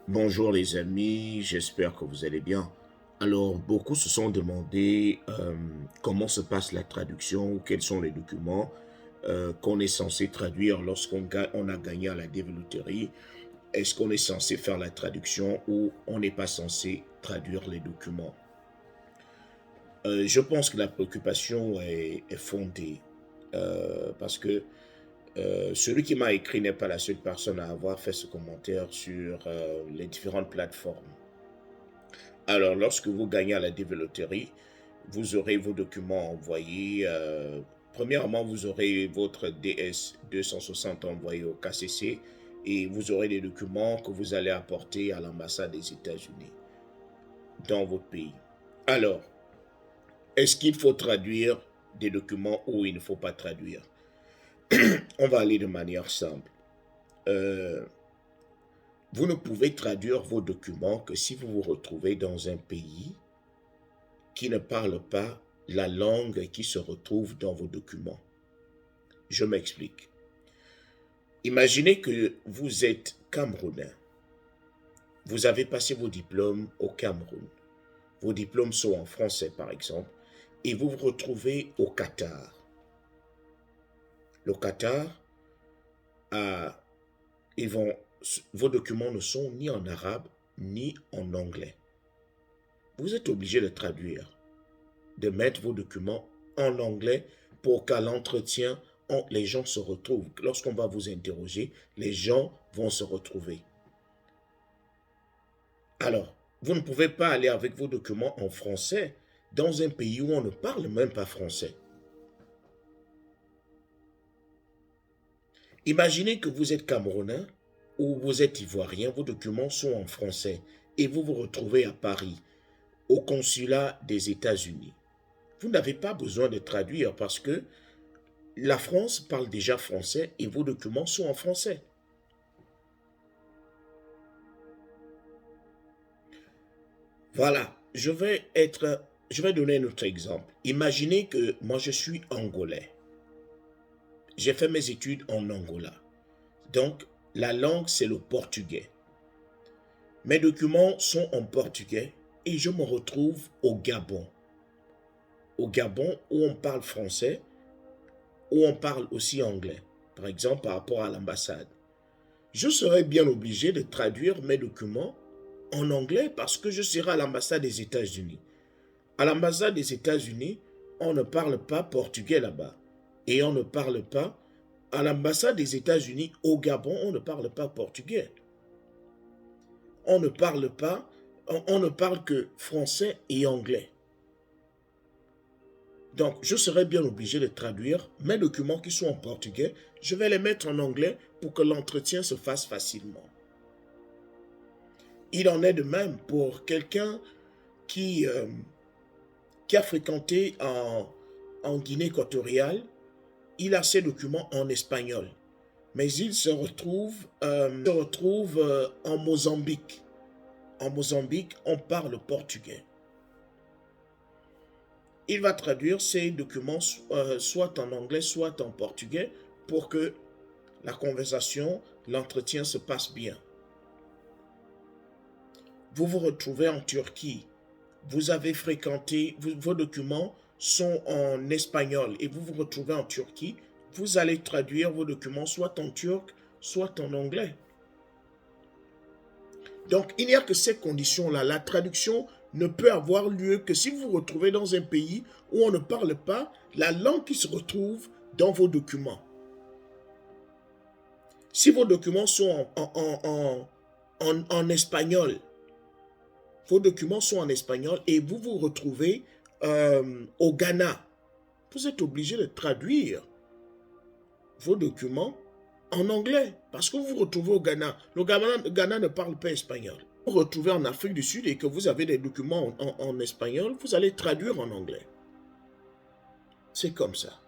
Bonjour les amis, j'espère que vous allez bien. Alors, beaucoup se sont demandé comment se passe la traduction ou quels sont les documents qu'on est censé traduire lorsqu'on a gagné à la développerie. Est-ce qu'on est censé faire la traduction ou on n'est pas censé traduire les documents? Je pense que la préoccupation est fondée parce que celui qui m'a écrit n'est pas la seule personne à avoir fait ce commentaire sur les différentes plateformes. Alors, lorsque vous gagnez à la développerie, vous aurez vos documents envoyés. Premièrement, vous aurez votre DS 260 envoyé au KCC et vous aurez des documents que vous allez apporter à l'ambassade des États-Unis dans votre pays. Alors, est-ce qu'il faut traduire des documents ou il ne faut pas traduire? On va aller de manière simple. Euh, vous ne pouvez traduire vos documents que si vous vous retrouvez dans un pays qui ne parle pas la langue qui se retrouve dans vos documents. Je m'explique. Imaginez que vous êtes Camerounais. Vous avez passé vos diplômes au Cameroun. Vos diplômes sont en français, par exemple, et vous vous retrouvez au Qatar. Le Qatar, a, vos documents ne sont ni en arabe ni en anglais. Vous êtes obligé de traduire, de mettre vos documents en anglais pour qu'à l'entretien, les gens se retrouvent. Lorsqu'on va vous interroger, les gens vont se retrouver. Alors, vous ne pouvez pas aller avec vos documents en français dans un pays où on ne parle même pas français. Imaginez que vous êtes Camerounais ou vous êtes Ivoirien, vos documents sont en français et vous vous retrouvez à Paris, au consulat des États-Unis. Vous n'avez pas besoin de traduire parce que la France parle déjà français et vos documents sont en français. Voilà, je vais donner un autre exemple. Imaginez que moi je suis angolais. J'ai fait mes études en Angola. Donc, la langue c'est le portugais. Mes documents sont en portugais et je me retrouve au Gabon. Au Gabon où on parle français, où on parle aussi anglais. Par exemple, par rapport à l'ambassade. Je serais bien obligé de traduire mes documents en anglais parce que je serai à l'ambassade des États-Unis. À l'ambassade des États-Unis, on ne parle pas portugais là-bas. Et on ne parle pas, à l'ambassade des États-Unis, au Gabon, on ne parle pas portugais. On ne parle pas, on ne parle que français et anglais. Donc, je serais bien obligé de traduire mes documents qui sont en portugais. Je vais les mettre en anglais pour que l'entretien se fasse facilement. Il en est de même pour quelqu'un qui, qui a fréquenté en Guinée équatoriale. Il a ses documents en espagnol. Mais il se retrouve en Mozambique. En Mozambique, on parle portugais. Il va traduire ses documents soit en anglais, soit en portugais pour que la conversation, l'entretien se passe bien. Vous vous retrouvez en Turquie. Vous avez fréquenté, vos documents sont en espagnol et vous vous retrouvez en Turquie. Vous allez traduire vos documents soit en turc, soit en anglais. Donc, il n'y a que ces conditions-là. La traduction ne peut avoir lieu que si vous vous retrouvez dans un pays où on ne parle pas la langue qui se retrouve dans vos documents. Si vos documents sont en espagnol, vos documents sont en espagnol et vous vous retrouvez au Ghana, vous êtes obligé de traduire vos documents en anglais parce que vous vous retrouvez au Ghana. Le Ghana ne parle pas espagnol. Vous vous retrouvez en Afrique du Sud et que vous avez des documents en espagnol, vous allez traduire en anglais. C'est comme ça.